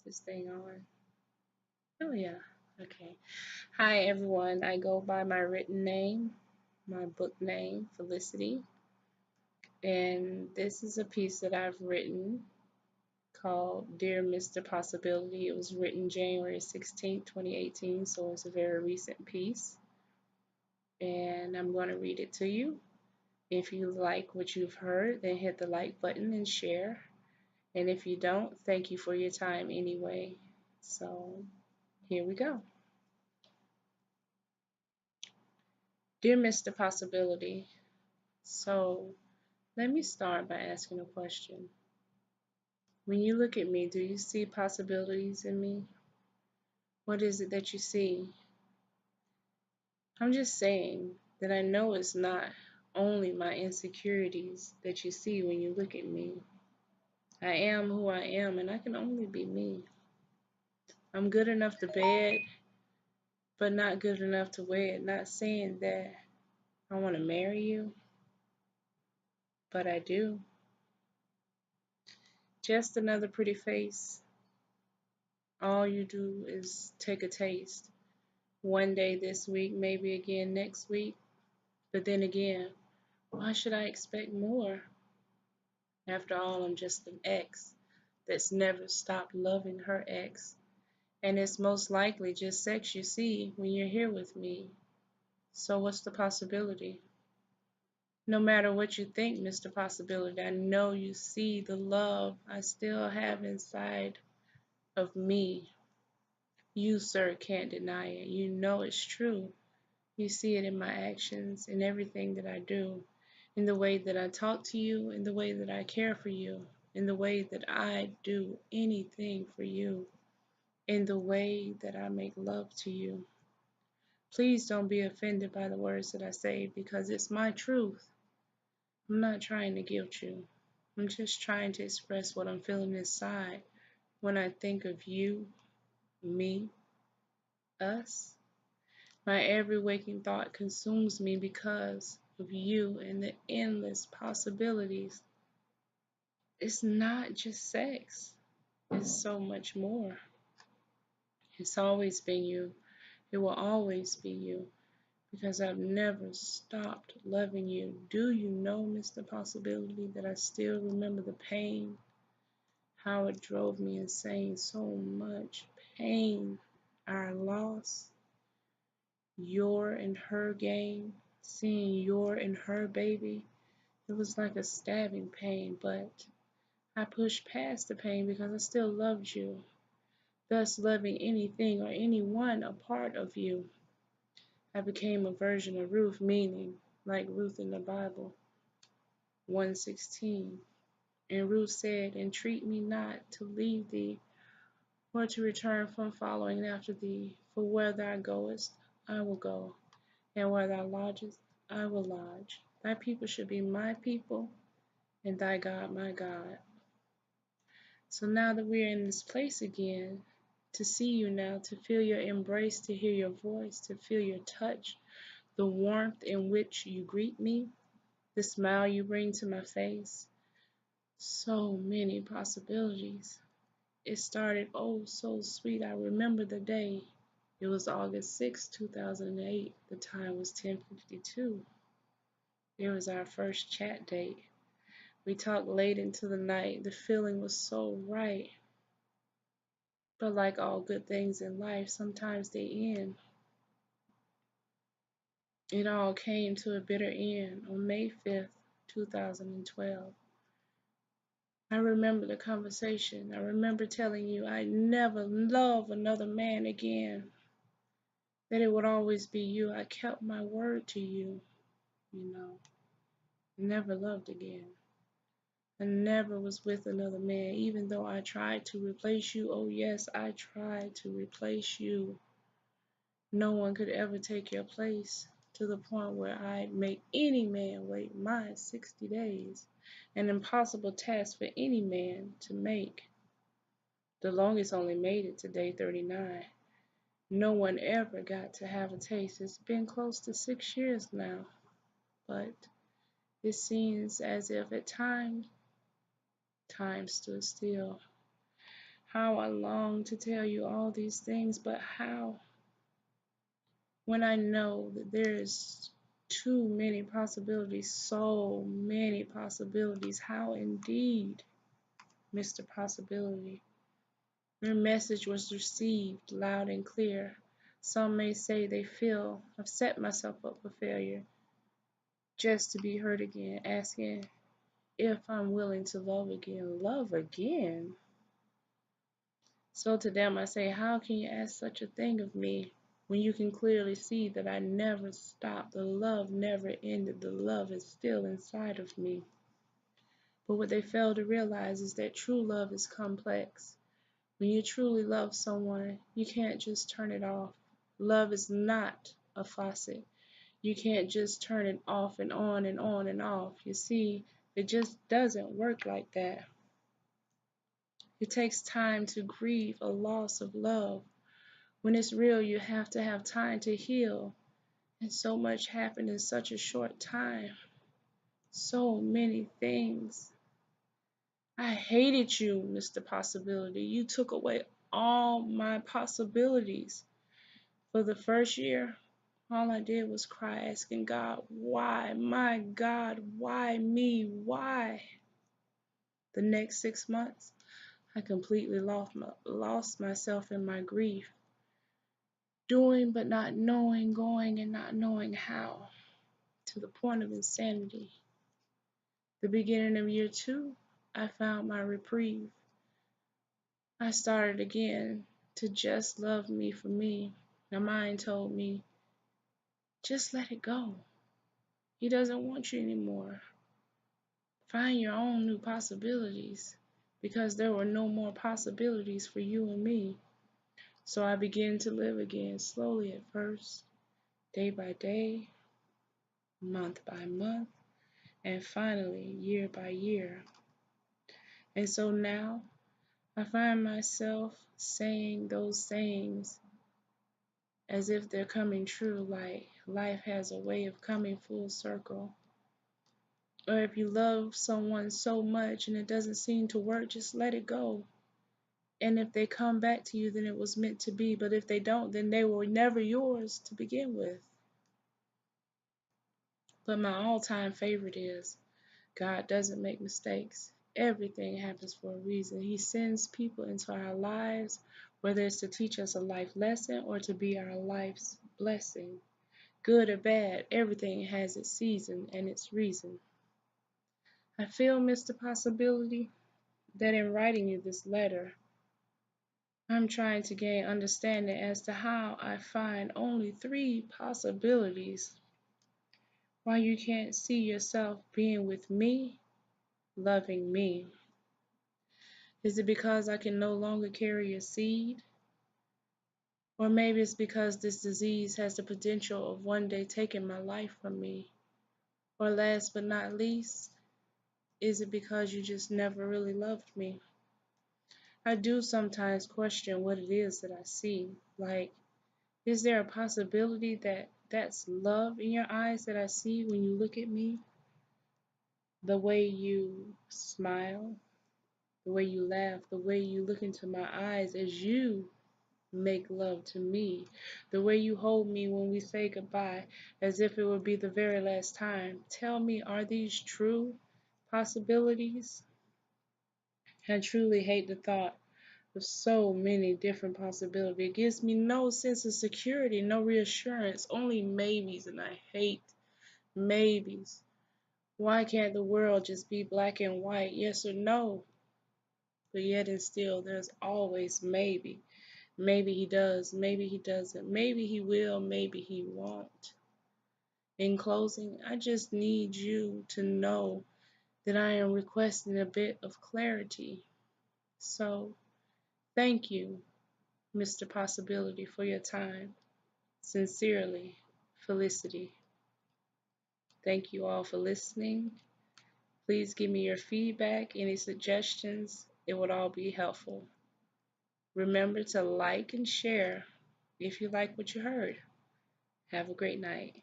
this thing on? Oh, yeah. Okay. Hi, everyone. I go by my written name, my book name, Felicity. And this is a piece that I've written called Dear Mr. Possibility. It was written January 16th, 2018, so it's a very recent piece. And I'm going to read it to you. If you like what you've heard, then hit the like button and share. And if you don't, thank you for your time anyway. So here we go. Dear Mr. Possibility, so let me start by asking a question. When you look at me, do you see possibilities in me? What is it that you see? I'm just saying that I know it's not only my insecurities that you see when you look at me. I am who I am, and I can only be me. I'm good enough to bed, but not good enough to wed. Not saying that I want to marry you, but I do. Just another pretty face. All you do is take a taste. One day this week, maybe again next week. But then again, why should I expect more? After all, I'm just an ex that's never stopped loving her ex. And it's most likely just sex you see when you're here with me. So what's the possibility? No matter what you think, Mr. Possibility, I know you see the love I still have inside of me. You, sir, can't deny it. You know it's true. You see it in my actions, in everything that I do, in the way that I talk to you, in the way that I care for you, in the way that I do anything for you, in the way that I make love to you. Please don't be offended by the words that I say because it's my truth. I'm not trying to guilt you. I'm just trying to express what I'm feeling inside when I think of you, me, us. My every waking thought consumes me because of you and the endless possibilities. It's not just sex, it's so much more. It's always been you. It will always be you because I've never stopped loving you. Do you know, Mr. Possibility, that I still remember the pain, how it drove me insane, so much pain, our loss, your and her game, seeing your and her baby. It was like a stabbing pain, but I pushed past the pain because I still loved you, thus loving anything or anyone a part of you. I became a version of Ruth, meaning like Ruth in the Bible, 1:16. And Ruth said, entreat me not to leave thee, or to return from following after thee. For where thou goest, I will go, and where thou lodgest, I will lodge. Thy people should be my people, and thy God my God. So now that we are in this place again, to see you now, to feel your embrace, to hear your voice, to feel your touch, the warmth in which you greet me, the smile you bring to my face, so many possibilities. It started oh so sweet. I remember the day. It was August 6, 2008. The time was 10:52. It was our first chat date. We talked late into the night. The feeling was so right. But like all good things in life, sometimes they end. It all came to a bitter end on May 5th, 2012. I remember the conversation. I remember telling you I'd never love another man again, that it would always be you. I kept my word to you, you know. Never loved again. I never was with another man, even though I tried to replace you. Oh, yes, I tried to replace you. No one could ever take your place to the point where I'd make any man wait my 60 days. An impossible task for any man to make. The longest only made it to day 39. No one ever got to have a taste. It's been close to 6 years now, but it seems as if at times, time stood still. How I long to tell you all these things, but how? When I know that there is too many possibilities, so many possibilities. How indeed, Mr. Possibility? Your message was received loud and clear. Some may say they feel I've set myself up for failure just to be heard again, asking if I'm willing to love again. Love again? So to them I say, how can you ask such a thing of me when you can clearly see that I never stopped? The love never ended. The love is still inside of me. But what they fail to realize is that true love is complex. When you truly love someone, you can't just turn it off. Love is not a faucet. You can't just turn it off and on and on and off. You see, it just doesn't work like that. It takes time to grieve a loss of love. When it's real, you have to have time to heal. And so much happened in such a short time. So many things. I hated you, Mr. Possibility. You took away all my possibilities. For the first year, all I did was cry, asking God, why? My God, why me? Why? The next 6 months, I completely lost myself in my grief. Doing but not knowing, going and not knowing how, to the point of insanity. The beginning of year 2, I found my reprieve. I started again to just love me for me. My mind told me, just let it go. He doesn't want you anymore. Find your own new possibilities, because there were no more possibilities for you and me. So I began to live again, slowly at first, day by day, month by month, and finally year by year. And so now I find myself saying those sayings as if they're coming true, like life has a way of coming full circle. Or if you love someone so much and it doesn't seem to work, just let it go. And if they come back to you, then it was meant to be. But if they don't, then they were never yours to begin with. But my all-time favorite is, God doesn't make mistakes. Everything happens for a reason. He sends people into our lives, whether it's to teach us a life lesson or to be our life's blessing. Good or bad, everything has its season and its reason. I feel, Mr. Possibility, that in writing you this letter, I'm trying to gain understanding as to how I find only 3 possibilities. Why you can't see yourself being with me, loving me. Is it because I can no longer carry your seed? Or maybe it's because this disease has the potential of one day taking my life from me. Or last but not least, is it because you just never really loved me? I do sometimes question what it is that I see. Like, is there a possibility that that's love in your eyes that I see when you look at me? The way you smile, the way you laugh, the way you look into my eyes as you make love to me, the way you hold me when we say goodbye as if it would be the very last time. Tell me, are these true possibilities? I truly hate the thought of so many different possibilities. It gives me no sense of security, no reassurance, only maybes, and I hate maybes. Why can't the world just be black and white, yes or no? But yet and still, there's always maybe. Maybe he does, maybe he doesn't, maybe he will, maybe he won't. In closing, I just need you to know that I am requesting a bit of clarity. So, thank you, Mr. Possibility, for your time. Sincerely, Felicity. Thank you all for listening. Please give me your feedback, any suggestions. It would all be helpful. Remember to like and share if you like what you heard. Have a great night.